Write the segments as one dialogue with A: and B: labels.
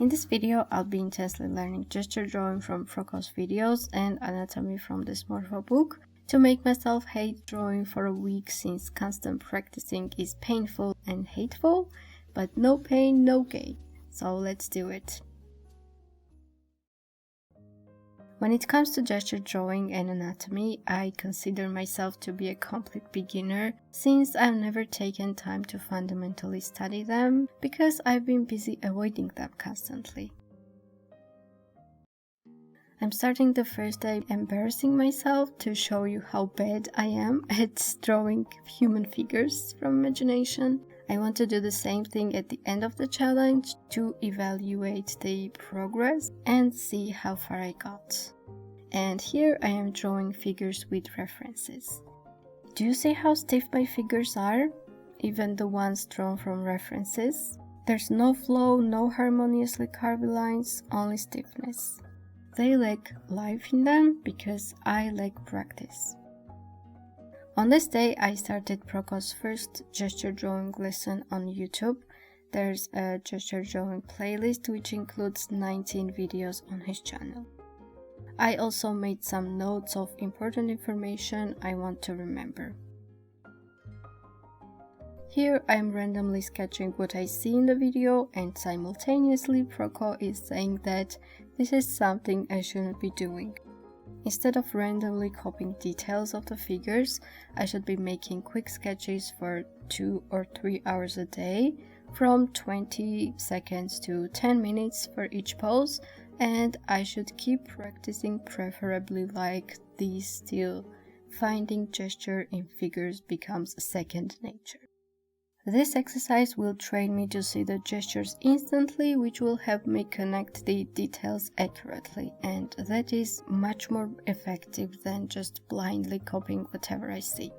A: In this video, I'll be intensely learning gesture drawing from Prokos videos and anatomy from the Smurfo book to make myself hate drawing for a week, since constant practicing is painful and hateful, but no pain, no gain. So let's do it. When it comes to gesture drawing and anatomy, I consider myself to be a complete beginner, since I've never taken time to fundamentally study them because I've been busy avoiding them constantly. I'm starting the first day embarrassing myself to show you how bad I am at drawing human figures from imagination. I want to do the same thing at the end of the challenge to evaluate the progress and see how far I got. And here I am drawing figures with references. Do you see how stiff my figures are? Even the ones drawn from references. There's no flow, no harmoniously carved lines, only stiffness. They lack life in them because I lack practice. On this day, I started Prokos' first gesture drawing lesson on YouTube. There's a gesture drawing playlist which includes 19 videos on his channel. I also made some notes of important information I want to remember. Here I'm randomly sketching what I see in the video, and simultaneously Prokos is saying that this is something I shouldn't be doing. Instead of randomly copying details of the figures, I should be making quick sketches for 2 or 3 hours a day, from 20 seconds to 10 minutes for each pose, and I should keep practicing, preferably like this, till finding gesture in figures becomes second nature. This exercise will train me to see the gestures instantly, which will help me connect the details accurately, and that is much more effective than just blindly copying whatever I see.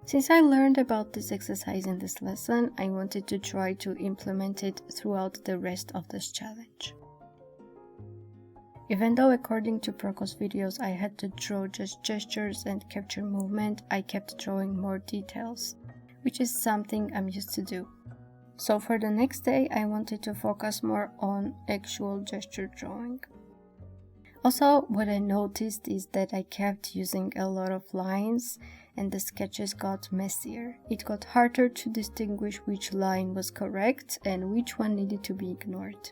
A: Since I learned about this exercise in this lesson, I wanted to try to implement it throughout the rest of this challenge. Even though according to Prokos' videos I had to draw just gestures and capture movement, I kept drawing more details, which is something I'm used to do. So for the next day, I wanted to focus more on actual gesture drawing. Also, what I noticed is that I kept using a lot of lines and the sketches got messier. It got harder to distinguish which line was correct and which one needed to be ignored.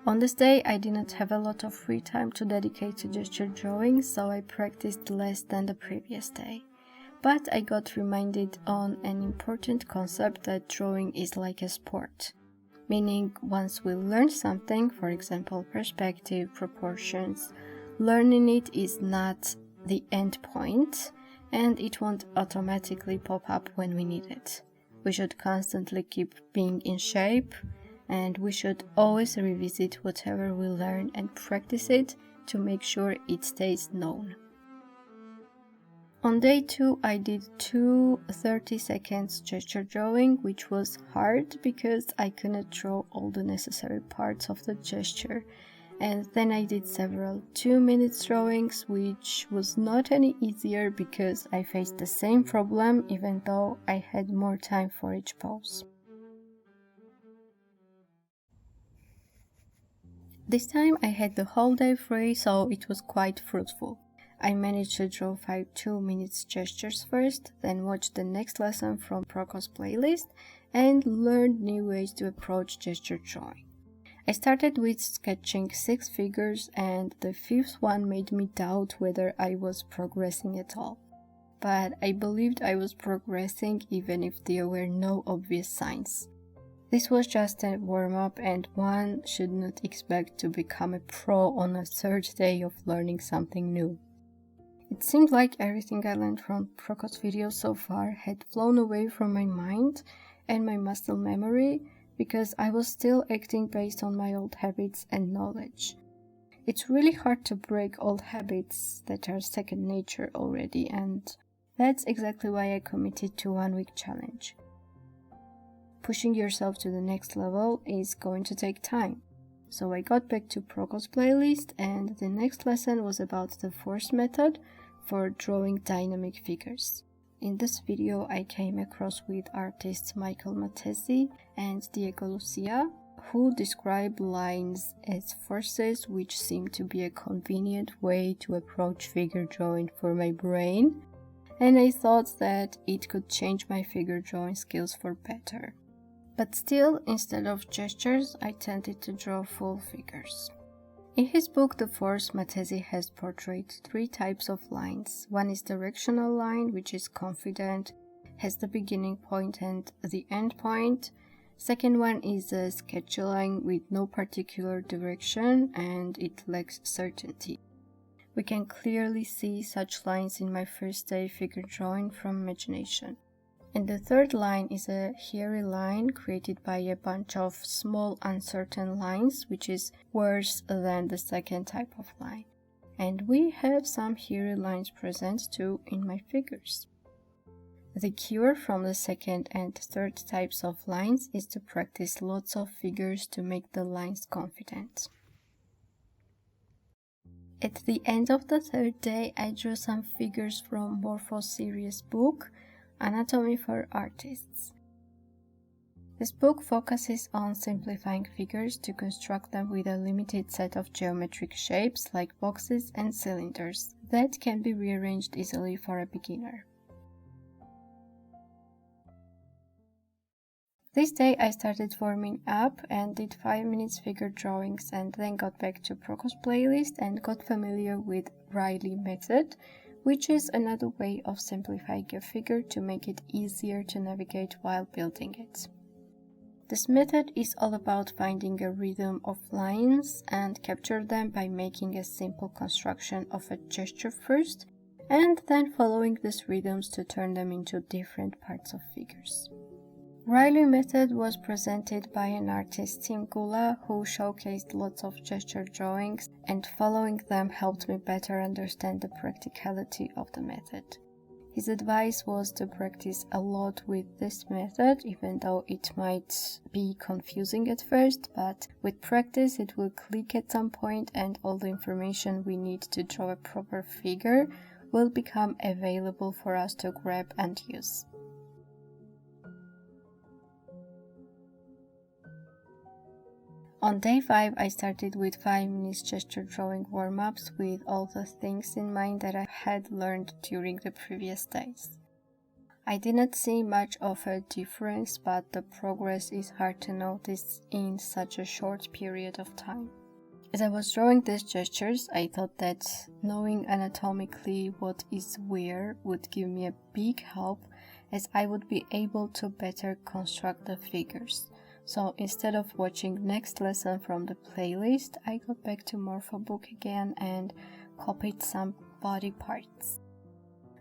A: On this day, I did not have a lot of free time to dedicate to gesture drawing, so I practiced less than the previous day. But I got reminded on an important concept that drawing is like a sport. Meaning, once we learn something, for example, perspective, proportions, learning it is not the end point, and it won't automatically pop up when we need it. We should constantly keep being in shape, and we should always revisit whatever we learn and practice it to make sure it stays known. On day 2, I did 2 30 seconds gesture drawing, which was hard because I couldn't draw all the necessary parts of the gesture. And then I did several 2-minute drawings, which was not any easier because I faced the same problem even though I had more time for each pose. This time I had the whole day free, so it was quite fruitful. I managed to draw 5 2-minute gestures first, then watched the next lesson from Prokos' playlist, and learned new ways to approach gesture drawing. I started with sketching 6 figures, and the 5th one made me doubt whether I was progressing at all. But I believed I was progressing even if there were no obvious signs. This was just a warm-up, and one should not expect to become a pro on a 3rd day of learning something new. It seemed like everything I learned from Prokos' videos so far had flown away from my mind and my muscle memory because I was still acting based on my old habits and knowledge. It's really hard to break old habits that are second nature already, and that's exactly why I committed to 1-week challenge. Pushing yourself to the next level is going to take time. So I got back to Proko's playlist, and the next lesson was about the force method for drawing dynamic figures. In this video, I came across with artists Michael Matesi and Diego Lucia, who describe lines as forces, which seem to be a convenient way to approach figure drawing for my brain, and I thought that it could change my figure drawing skills for better. But still, instead of gestures, I tended to draw full figures. In his book The Force, Matesi has portrayed 3 types of lines. One is directional line, which is confident, has the beginning point and the end point. Second one is a sketchy line with no particular direction and it lacks certainty. We can clearly see such lines in my first day figure drawing from imagination. And the third line is a hairy line created by a bunch of small uncertain lines, which is worse than the second type of line. And we have some hairy lines present too in my figures. The cure from the second and third types of lines is to practice lots of figures to make the lines confident. At the end of the third day, I drew some figures from Morpho series book, Anatomy for Artists. This book focuses on simplifying figures to construct them with a limited set of geometric shapes like boxes and cylinders that can be rearranged easily for a beginner. This day I started warming up and did 5 minutes figure drawings and then got back to Proko's playlist and got familiar with Reilly method, which is another way of simplifying a figure to make it easier to navigate while building it. This method is all about finding a rhythm of lines and capture them by making a simple construction of a gesture first and then following these rhythms to turn them into different parts of figures. Reilly method was presented by an artist Tim Gula who showcased lots of gesture drawings, and following them helped me better understand the practicality of the method. His advice was to practice a lot with this method, even though it might be confusing at first, but with practice it will click at some point and all the information we need to draw a proper figure will become available for us to grab and use. On day 5, I started with 5 minutes gesture drawing warm-ups with all the things in mind that I had learned during the previous days. I didn't see much of a difference, but the progress is hard to notice in such a short period of time. As I was drawing these gestures, I thought that knowing anatomically what is where would give me a big help, as I would be able to better construct the figures. So instead of watching next lesson from the playlist, I got back to Morpho book again and copied some body parts.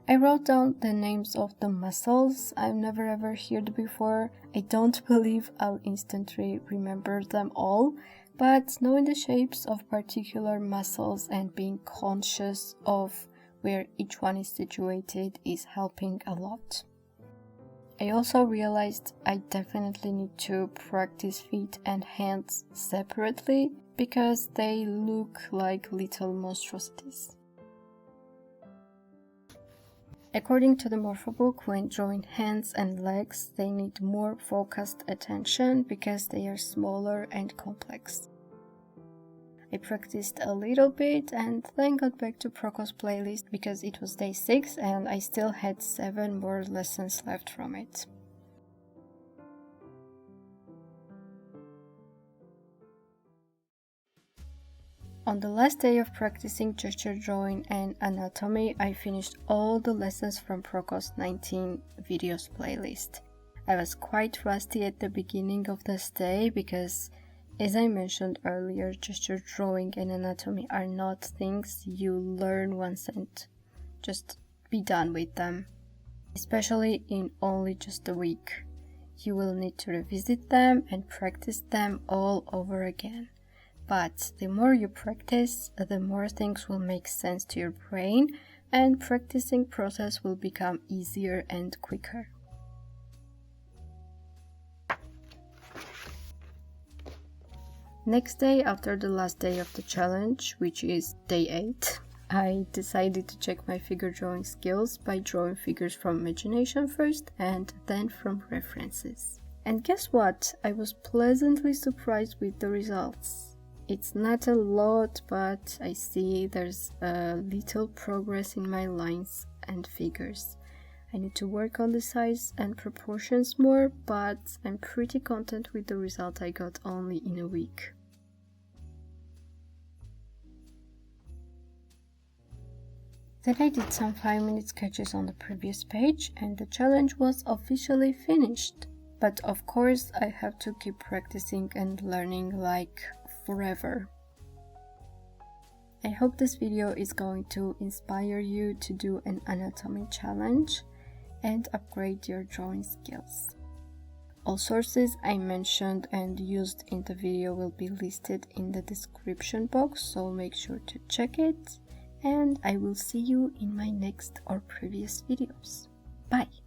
A: I wrote down the names of the muscles I've never ever heard before. I don't believe I'll instantly remember them all, but knowing the shapes of particular muscles and being conscious of where each one is situated is helping a lot. I also realized I definitely need to practice feet and hands separately because they look like little monstrosities. According to the Morpho book, when drawing hands and legs, they need more focused attention because they are smaller and complex. I practiced a little bit and then got back to Proko's playlist because it was day 6 and I still had 7 more lessons left from it. On the last day of practicing gesture drawing and anatomy, I finished all the lessons from Proko's 19 videos playlist. I was quite rusty at the beginning of this day because, as I mentioned earlier, gesture drawing and anatomy are not things you learn once and just be done with them, especially in only just a week. You will need to revisit them and practice them all over again. But the more you practice, the more things will make sense to your brain and practicing process will become easier and quicker. Next day, after the last day of the challenge, which is day 8, I decided to check my figure drawing skills by drawing figures from imagination first and then from references. And guess what? I was pleasantly surprised with the results. It's not a lot, but I see there's a little progress in my lines and figures. I need to work on the size and proportions more, but I'm pretty content with the result I got only in a week. Then I did some 5-minute sketches on the previous page and the challenge was officially finished. But of course I have to keep practicing and learning like forever. I hope this video is going to inspire you to do an anatomy challenge and upgrade your drawing skills. All sources I mentioned and used in the video will be listed in the description box, so make sure to check it, and I will see you in my next or previous videos. Bye!